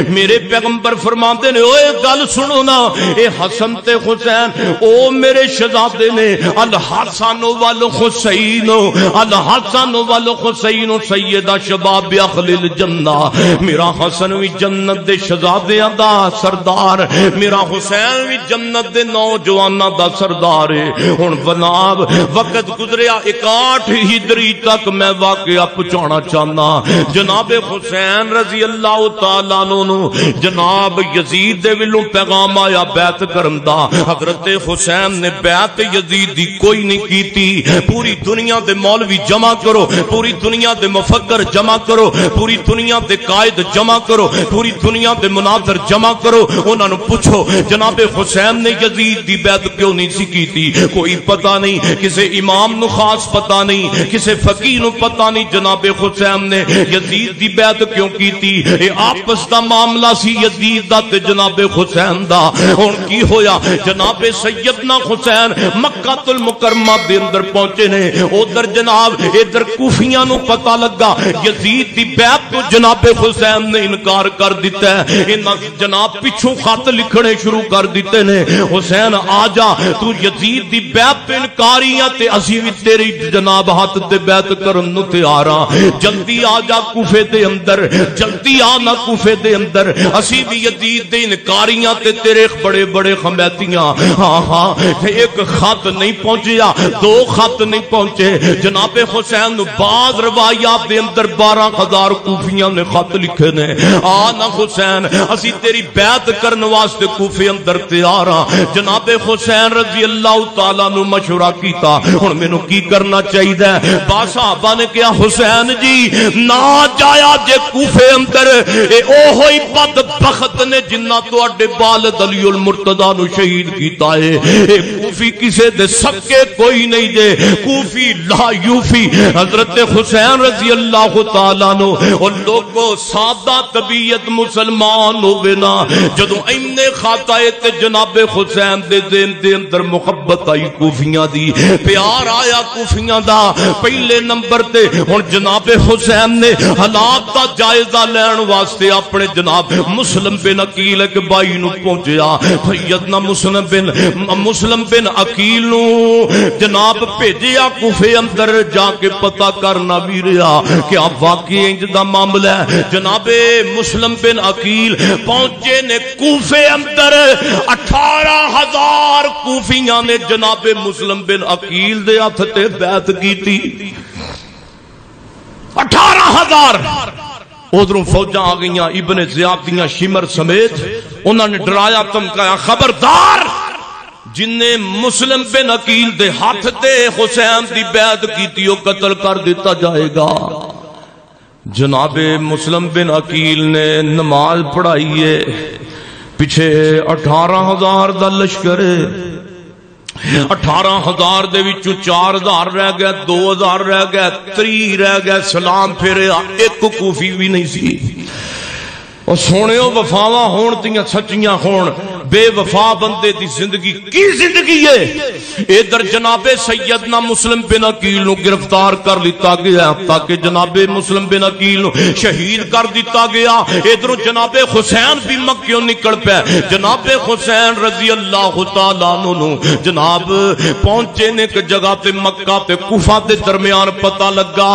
میرے پیغمبر فرماتے نے اوے گل سنو نا، اے حسن تے حسین او میرے شہزادے نے، الحسن والحسین الحسن والحسین سیدہ شباب اہل الجنہ، میرا حسن بھی جنت دے شہزادیاں دا سردار، میرا حسین بھی جنت دے نوجواناں دا سردار ہے۔ ہن جناب وقت گزریا 61 ہجری تک میں واقعہ پہنچانا چاہنا، جناب حسین رضی اللہ تعالیٰ عنہ جناب یزید دے ولوں پیغام آیا بیعت کرن دا، حضرت حسین نے بیعت یزید دی کوئی نہیں کیتی۔ پوری دنیا دے مولوی جمع کرو، پوری دنیا دے مفکر جمع کرو، پوری دنیا دے قائد جمع کرو، پوری دنیا دے مناظر جمع کرو، انہاں نوں پوچھو جناب حسین نے یزید دی بیعت کیوں نہیں سی کیتی؟ کوئی پتہ نہیں، کسے امام نو خاص پتہ نہیں، کسے فقیہ نو پتہ نہیں جناب حسین نے یزید دی بیعت کیوں کیتی۔ اے آپس دا معاملہ سی یزید دا تے جناب حسین دا۔ ہن کی ہویا؟ جناب سیدنا حسین مکہ المکرمہ دے اندر پہنچے نے، ادھر جناب ادھر کوفیاں نو پتہ لگا یزید دی بیعت تو جناب حسین نے انکار کر دیتا ہے۔ انہاں جناب پیچھوں خط لکھنے شروع کر دیتے نے، حسین آ جا تو یزید دی بیعت تے انکاریاں تے اسی بھی تیری جناب ہاتھ تے بیعت کرن نو تیار ہاں، جلدی آ جا کوفے دے اندر، جلدی آنا کوفے دے اندر، اسی بھی یزید دے انکاریاں تے تیرے بڑے بڑے خمیتیاں۔ ہاں ہاں ایک خط نہیں پہنچیا، دو خط نہیں پہنچے، جناب حسین بعض روایات دے اندر 12,000 کوفیاں نے خط لکھے نے، آنا حسین اسی تیری بیعت کرن واسطے کوفے اندر تیار ہاں۔ جناب حسین رضی اللہ تعالیٰ نو مشورہ کیتا، ہن مینوں کی کرنا چاہیے؟ با صحابہ نے کہا حسین جی نہ جایا جے کوفے اندر، اے اوہی بدبخت نے جنہ تواڈے والد علی المرتضی نو شہید کیتا ہے، اے کوفی کسے دے سکے کوئی نہیں دے، کوفی لا یوفی۔ حضرت حسین رضی اللہ تعالیٰ عنہ اور لوگوں سادہ طبیعت مسلمان ہوئے نا، جدو اینے خط آئے تے جناب حسین دے دین دے اندر محبت آئی کوفیاں دی، پیار آیا کوفیاں دا۔ پہلے نمبر تے ہن جناب حسین نے حالات دا جائزہ لین واسطے اپنے جناب مسلم بن عقیل کے بھائی نو پہنچیا، سیدنا مسلم بن عقیل نو جناب بھیجیا کوفے اندر، جا کے پتہ کرنا بھی رہا کہ اب واقعی انج دا معاملہ ہے۔ جناب مسلم بن عقیل پہنچے نے کوفے اندر، 18,000 کوفیاں نے جناب مسلم بن عقیل دے ہاتھ تے بیعت کی تھی، 18,000۔ ادھروں فوجاں آ گئیاں ابن زیاد دیاں شمر سمیت، انہوں نے ڈرایا تمکایا خبردار جن نے مسلم بن عقیل دے ہاتھ تے حسین دی بیعت کی تھی وہ قتل کر دیتا جائے گا۔ جناب مسلم بن عقیل نے نماز پڑھائی ہے، پیچھے 18,000 دا لشکر ہے، 18,000 دے وچوں 4,000 رہ گئے، 2,000 رہ گئے، 3 رہ گئے، سلام پھیرے ایک کوفی بھی نہیں سی۔ اور سونےو وفاواں ہون تیاں سچیاں ہون، بے وفا بندے دی زندگی کی زندگی ہے۔ ادھر جناب سیدنا مسلم بن عقیل نو گرفتار کر لیتا گیا تاکہ جناب مسلم بن عقیل نو شہید کر دیتا گیا۔ ادھر جناب حسین بھی مکیوں نکل پے، جناب حسین رضی اللہ تعالیٰ عنہ جناب پہنچے نے ایک جگہ تے مکہ تے کوفہ دے درمیان پتہ لگا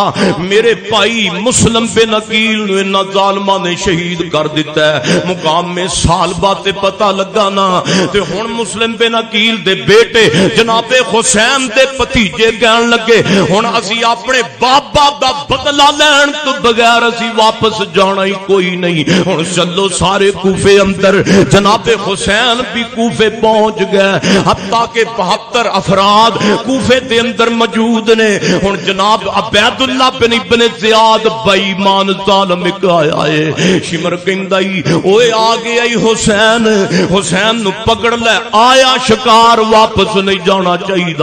میرے بھائی مسلم بن عقیل نو انہاں ظالماں نے شہید کر دیتا ہے۔ مقام میں سال بعد پتہ لگا نا تے ہن مسلم بن عقیل دے بیٹے جناب حسین دے بھتیجے کہن لگے ہن اسی اپنے بابا دا بدلہ لین تو بغیر اسی واپس جانا ہی کوئی نہیں۔ ہن چلو سارے کوفے اندر، جناب حسین بھی کوفے پہنچ گئے، حتیٰ کہ 72 افراد کوفے دے اندر موجود نے۔ ہن جناب عبید اللہ بن ابن زیاد بے ایمان ظالم آیا ہے، شمر کہندا ہی اوے آ گیا حسین، حسین نو پکڑ لے، آیا شکار واپس نہیں جانا چاہیے۔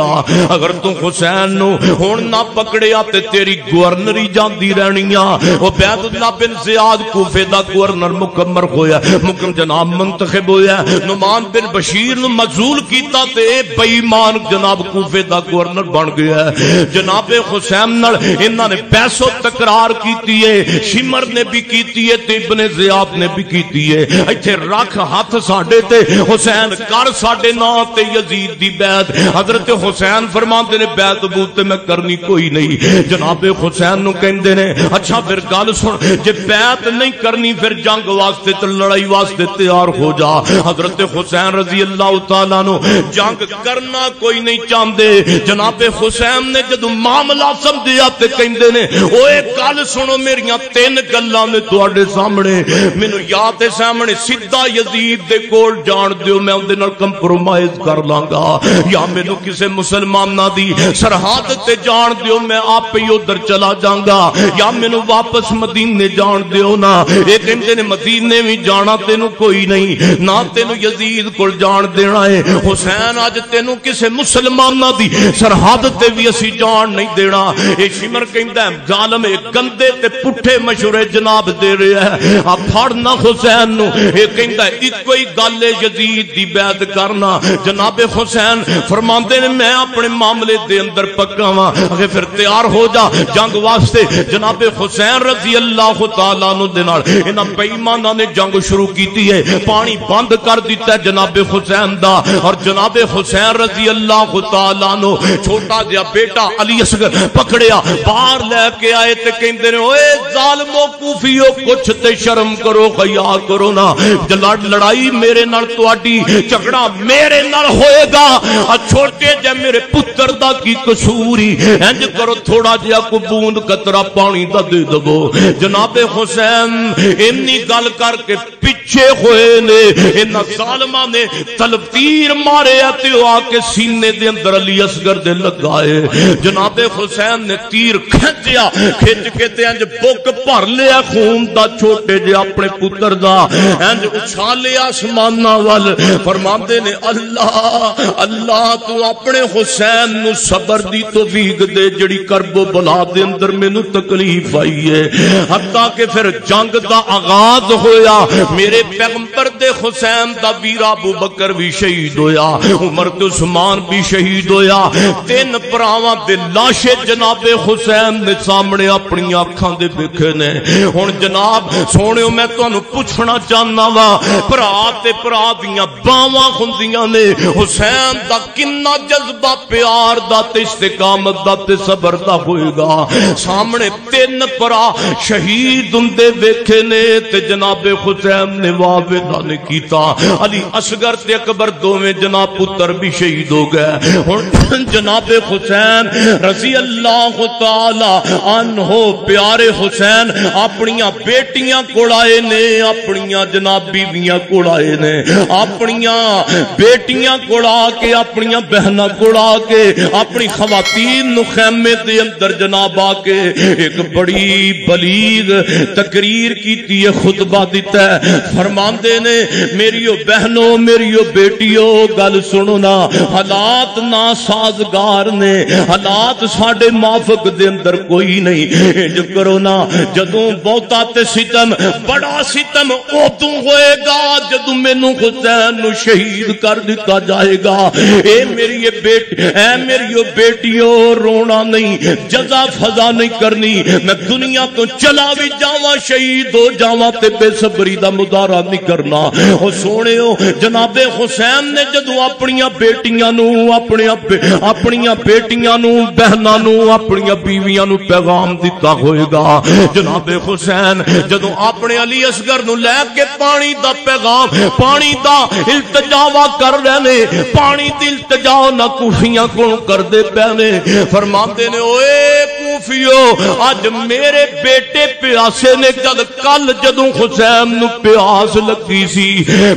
اگر تو حسین نو ہن نہ پکڑیا تے تیری گورنری جاندی رہنیاں۔ عبید اللہ بن زیاد کوفے دا گورنر مکمل ہویا، مکم جناب منتخب ہویا۔ نعمان بن بشیر نو مزول کیتا تے بے ایمان جناب کوفے دا گورنر بن گیا۔ جناب حسین نال انہاں نے بحث و تکرار کیتی ہے، شمر نے بھی کیتی ہے تے ابن زیاد آپ نے بھی کیتی ہے ایتھے رکھ ہاتھ ساڈے تے حسین کر ساڈے نام تے یزید دی بیعت حضرت حسین فرماندے نے بیعت بوت تے میں کرنی کوئی نہیں جناب حسین نو کہندے نے اچھا پھر گل سن جے بیعت نہیں کرنی پھر جنگ واسطے تے لڑائی واسطے تیار ہو جا حضرت حسین رضی اللہ تعالیٰ عنہ جنگ کرنا کوئی نہیں چاہندے جناب حسین نے جدو معاملہ سمجھیا تے کہندے نے اوے گل سنو میریاں تین گلاں نے تواڈے سامنے مینوں یاد ہے سامنے سیدھا یزید دے کول جان دیو میں اون دے نال کمپرومائز کر لاں گا یا مینوں کسے مسلماناں دی سرحد تے جان دیو میں آپ ہی ادھر چلا جاؤں گا یا مینوں واپس مدینے جان دیو نا اے کہندے نے مدینے بھی جانا تینوں کوئی نہیں نہ تینوں یزید کول جان دینا ہے حسین اج تینوں کسے مسلماناں دی سرحد تے بھی اسی جان نہیں دینا اے شمر کہندا ہے ظالم اے گندے تے پٹھے مشورے جناب دے رہے ہے آپ پھڑنا حسین نو اے کہندا ہے ایک کوئی گل ہے یزید دی بیعت کرنا جناب حسین فرماندے نے میں اپنے معاملے دے اندر پکا ہاں اگے پھر تیار ہو جا جنگ واسطے جناب حسین رضی اللہ تعالیٰ عنہ دے نال انہاں بے ایماناں نے جنگ شروع کیتی ہے پانی بند کر دیتا ہے جناب حسین دا اور جناب حسین رضی اللہ تعالیٰ عنہ چھوٹا جا بیٹا علی اصغر پکڑیا باہر لے کے آئے تے کہندے نے اوے ظالمو کوفیو کچھ تے شرم کرو حیا کرو نا لڑائی میرے نال تواڈی جھگڑا میرے نال ہوئے گا چھوٹے جے میرے پتر دا کی قصوری انج کرو تھوڑا جہا کو بوند قطرہ پانی دا دے دو جناب حسین انی گل کر کے پیچھے ہوئے نے ان ظالماں نے تلتیر مارے تے آ کے سینے دے اندر علی اصغر دے لگائے جناب حسین نے تیر کھچیا کھچ کے تے انج بک بھر لیا خون دا چھوٹے جے اپنے پتر دا انج اچھالے آسماناں ول فرماندے نے اللہ اللہ تو اپنے حسین نو صبر دی توفیق دے جڑی کرب و بلا دے اندر مینوں تکلیف آئی ہے حتیٰ کہ پھر جنگ دا آغاز ہویا میرے پیغمبر دے حسین دا ویرا ابو بکر بھی شہید ہویا عمر تے عثمان بھی شہید ہویا تین پراواں دے لاشے جناب حسین نے سامنے اپنی آنکھاں دے ویکھے نے ہن جناب سونےو میں تانوں پوچھنا چاہنا وا بھرا تے بھرا دیاں باواں ہوندیاں نے حسین دا کنا جذبہ پیار دا تے استقامت دا تے صبر دا ہوئے گا سامنے تین پرا شہید ہوندے ویکھے نے تے جناب حسین نے واویدہ نے کیتا علی اصغر تے اکبر دوویں جناب پتر بھی شہید ہو گئے ہن جناب حسین رضی اللہ تعالی عنہ پیارے حسین اپنیاں بیٹیاں کول آئے نے اپنیاں جناب بیویاں کول آئے نے اپنیاں بیٹیاں کول آ کے اپنیاں بہناں کول آ کے اپنی خواتین نو خیمے دے اندر جناب آ کے ایک بڑی بلیغ تقریر کیتی ہے خطبہ دیتا ہے فرماندے نے میریو بہنوں میریو بیٹیو گل سنو نا حالات نا سازگار نے حالات ساڑے موافق دے اندر کوئی نہیں انج کرو نا جدوں بہتا تے ستم بڑا ستم ادوں ہوئے گا جدوں مینوں حسین نو شہید کر دیتا جائے گا اے میری میریو بیٹیو رونا نہیں جزا فضا نہیں کرنی میں دنیا تو چلا بھی جاواں شہید ہو جاواں تے بے صبری دا مظاہرہ نہیں کرنا او سونےو جناب حسین نے جدوں اپنیاں بیٹیاں نو اپنیاں بیٹیاں نو بہناں نو اپنیاں بیویاں نو پیغام دیتا ہوئے گا جناب حسین جدوں اپنے علی اصغر نو لے کے پانی دا پیغام پانی دا التجا کر رہے نے پانی دی التجا نہ کوفیاں کون کر دے پہنے فرماندے نے اوے کوفیو آج میرے بیٹے پیاسے نے کل جدوں حسین نو پیاس لگی سی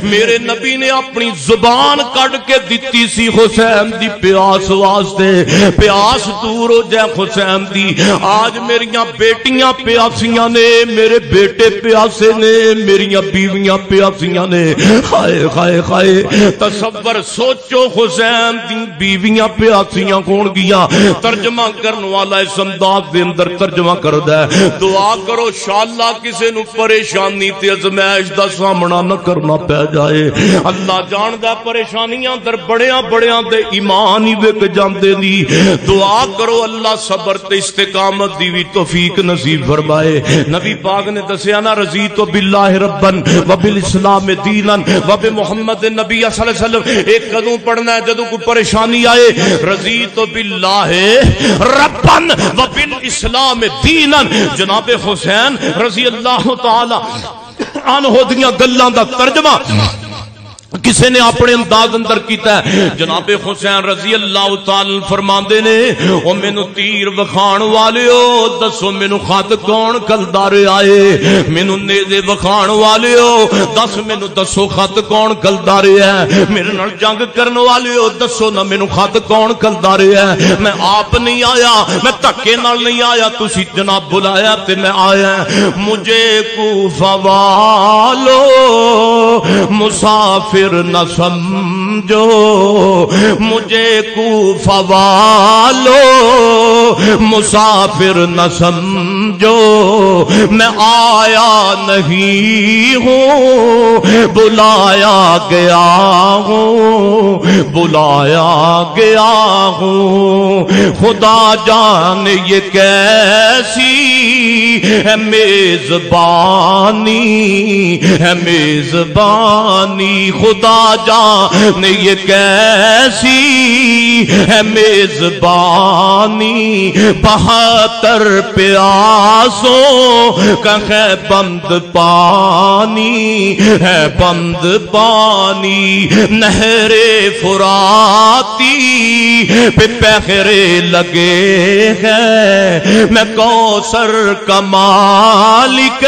میرے نبی نے اپنی زبان کٹ کے دیتی سی حسین دی پیاس واسطے پیاس دور ہو جائے حسین دی آج میریاں بیٹیاں پیاسیاں نے میرے بیٹے پیاسے نے میریاں بیویاں پیاسیاں نے ہائے ہائے ہائے تصور سوچو حسین دی بیویاں پیاسیاں کون گیا ترجمہ کرنے والا اس انداز پاک دے اندر ترجمہ کردا ہے دعا کرو شاءاللہ کسے نو پریشانی تے ازمائش دا سامنا نہ کرنا پہ جائے اللہ جاندا پریشانیاں در بڑیاں بڑیاں دے ایمان ہی وک جاندے دی دعا کرو اللہ صبر تے استقامت دی بھی توفیق نصیب فرمائے نبی پاک نے دسیا نا رضیت باللہ ربا وبالاسلام دینا وبمحمد نبی صلی اللہ علیہ وسلم ایک قدم پڑھنا ہے جدوں کوئی پریشانی آئے رضیت باللہ ربا وبالاسلام دینا جناب حسین رضی اللہ تعالی عنہ دیاں گلاں دا ترجمہ کسے نے اپنے انداز اندر کیتا ہے جناب حسین رضی اللہ تعالی فرماندے نے او مینوں تیر وکھان والیو دسو مینوں خط کون کلدار آئے مینوں نیزے وکھان والیو دس مینوں دسو خط کون کلدار ہے میرے نال جنگ کرن والیو دسو نہ مینوں خط کون کلدار ہے میں آپ نہیں آیا میں دھکے نال نہیں آیا تسی جناب بلایا تے میں آیا مجھے کوفہ والو مسافر نہ سمجھو مجھے کوفہ والو مسافر نہ سمجھو میں آیا نہیں ہوں بلایا گیا ہوں بلایا گیا ہوں خدا جان یہ کیسی ہے میزبانی ہے میزبانی خدا جان یہ کیسی ہے میزبانی 72 پیاسوں کا ہے بند پانی ہے بند پانی نہر فراتی پہ پہرے لگے ہیں میں کوثر کا مالک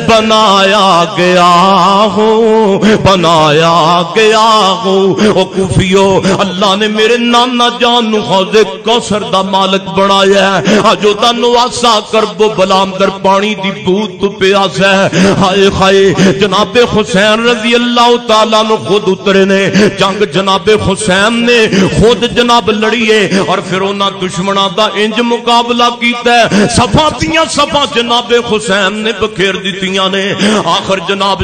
بنایا گیا ہوں بنایا گیا ہوں او کوفیو اللہ نے میرے نانا جان نو حوض کوثر دا مالک بنایا ہے اجو دا نواسا کرب و بلام در پانی دی بوت پیاس ہے ہائے ہائے جناب حسین رضی اللہ تعالیٰ نو خود اترے نے جنگ جناب حسین نے خود جناب لڑیے اور پھر انہاں دشمناں دا انج مقابلہ کیتا ہے صفاتیاں صفا جناب حسین نے بکھیر دیتیاں نے آخر جناب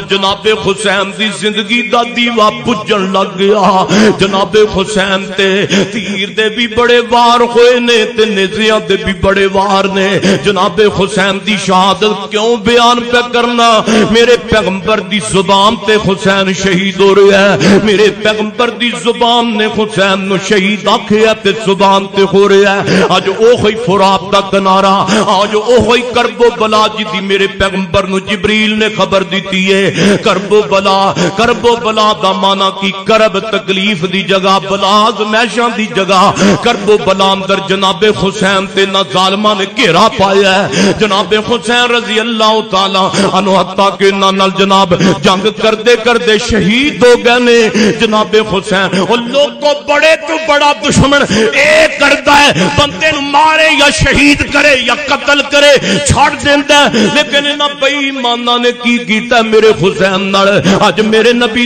حسین دی زندگی دا دیوا بجن لگ گیا جناب حسین تے تیر دے بھی بڑے وار ہوئے نے تے نیزیاں دے بھی بڑے وار نے جناب حسین دی شہادت کیوں بیان پہ کرنا میرے پیغمبر دی زبان تے حسین شہید ہو رہا ہے میرے پیغمبر دی زبان نے حسین نو شہید آکھیا تے زبان تے ہو رہا ہے آج اوہی فرات دا کنارہ آج اوہی کرب و بلا جی دی میرے پیغمبر نو جبریل نے خبر دیتی ہے کرب و بلا دا مانا کی کرب تکلیف دی جگہ بلا آزمائشاں دی جگہ کرب و بلا اندر جناب حسین تے نہ ظالمہ نے گھیرا پایا ہے جناب حسین رضی اللہ تعالی عنہ حتیٰ کہ نال جناب جنگ کردے شہید ہو گئے نے جناب حسین اور لوگ کو بڑے تو بڑا دشمن ایک کرتا ہے بندے نو مارے یا شہید کرے یا قتل کرے چھاڑ دیندہ ہے لیکن انہاں بے ایماناں نے کی کیتا ہے میرے حسین نال آج میرے نبی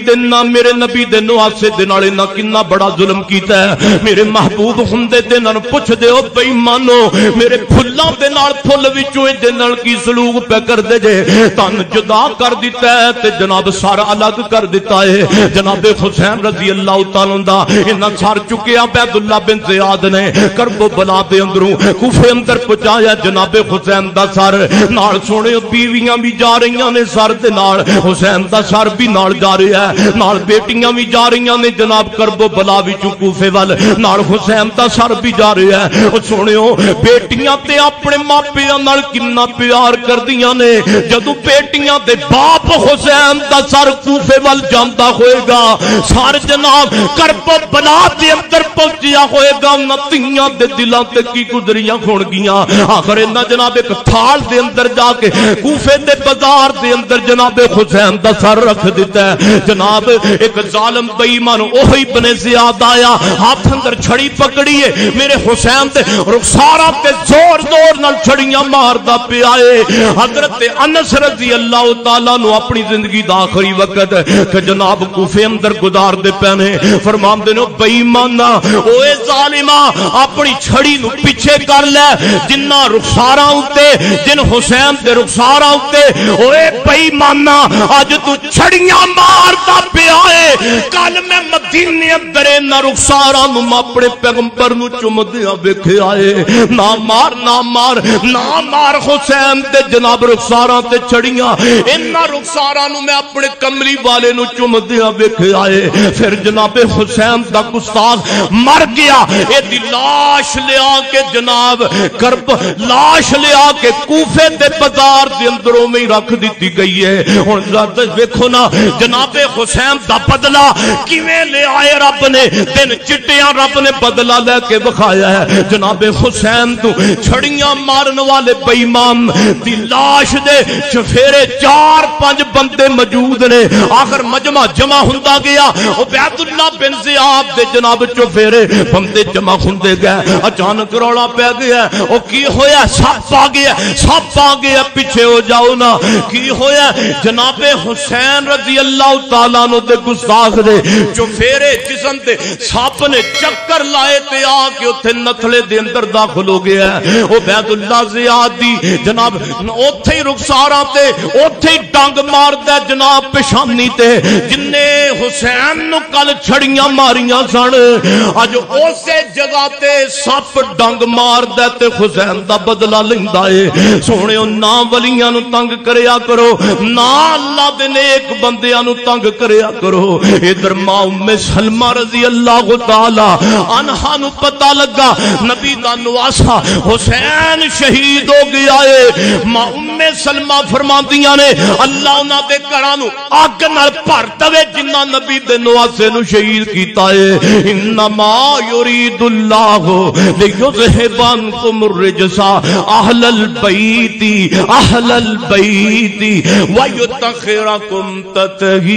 دے نواسے دے نال انہاں کنا بڑا ظلم کیتا ہے میرے محبوب ہوندے تے انہاں پوچھ دے او بے ایمانو میرے پھلاں دے نال پھل وچوں دے نال کی سلوک پہ کر دے جے تن جدا کر دیتا ہے تے جناب سارا الگ کر دیتا ہے جناب حسین رضی اللہ تعالیٰ دا انہاں سار چکے عبید اللہ بن زیاد نے کرب و بلا دے اندروں کوفے اندر پہنچایا جناب حسین دا سر نال سونے بیویاں بھی جا رہی نے سر دے نال حسین دا سر بھی نال جا رہا ہے نال بیٹیاں بھی جا رہی نے جناب کرب و بلا وچوں کوفے ول نال حسین دا سر بھی جا رہا ہے او سونیو بیٹیاں تے اپنے ماپیاں نال کنا پیار کردیاں نے جدوں بیٹیاں دے باپ حسین دا سر کوفے ول جاندا ہوئے گا سر جناب کرب و بلا دے اندر پہنچیا ہوئے گا نتیاں دے دلاں تے کی گزریاں ہون گیاں آخر انہاں جناب ایک تھال دے اندر جا کے کوفے دے بازار دے اندر جناب حسین دا سر رکھ دیتا ہے جناب ایک ظالم بے ایمان اوہی بن زیاد آیا ہاتھ اندر چھڑی پکڑی ہے میرے حسین تے رخسارا تے زور زور نال چھڑیاں ماردا پیا ہے حضرت انس رضی اللہ تعالیٰ نو اپنی زندگی دا آخری وقت کہ جناب کوفے اندر گزار دے پینے فرماندے نے بے ایمانا اوے ظالما اپنی چھڑی نو پیچھے کر لے جنہ رخساراں اُتے جن حسین دے رخساراں اُتے اوے بے ایمانا اج تو چھڑیاں ماردا پیا ہے کل میں مدینے اندر نہ رخساراں نو اپنے پیغمبر نو چومدیاں ویکھیا ہے نہ مار حسین دے جناب رخساراں تے چھڑیاں انہاں رخساراں نو میں اپنے کملی والے نو چومدیاں ویکھیا ہے پھر جناب حسین دا گستاخ مر گیا اے دی لاش لیا کے جناب کرب لاش لیا کے کوفے دے بازار دے اندروں میں رکھ دیتی گئی ہے ہن ویکھو نا جناب حسین دا بدلہ کیویں لے آئے رب نے دن چٹیاں رب نے بدلہ لے کے بکھایا ہے جناب حسین تو چھڑیاں مارن والے بے ایمان دی لاش دے چفیرے 4-5 بندے موجود نے آخر مجمع جمع ہوندا گیا عبید اللہ بن زیاد دے جناب چفیرے بندے جمع ہوندے گئے اچانک رولا پہ گیا او کی ہویا سپ آ گیا پیچھے ہو جاؤ نا کی ہویا جناب حسین رضی اللہ تعالیٰ عنہ دے گستاخ دے چفیرے جسم دے سپ نے چکر لائے تے آ کے اوتھے نتھلے دے اندر داخل ہو گیا عبید اللہ زیاد دی جناب اوتھے ہی رخساراں تے اوتھے ہی ڈنگ ماردا جناب پیشانی تے جننے حسین نو کل چھڑیاں ماریاں سن اج اسے جگہ تے سپ ڈنگ ماردا تے حسین دا بدلہ لیندا اے سونےو نا ولیاں نو تنگ کریا کرو نا اللہ دے نیک بندیاں نو تنگ کریا کرو ادھر ماں ام سلمہ رضی اللہ تعالی عنہا نو پتہ لگا نبی دا نواسا حسین شہید ہو گیا ہے ماں ام سلمہ فرماندیاں نے اللہ انہاں دے گھراں نو اگ نال بھر دے جنہ نبی دے نواسے نو شہید کیتا ہے انما یرید اللہ لیذھب عنکم الرجس اہل البیت ویطہرکم تطہیرا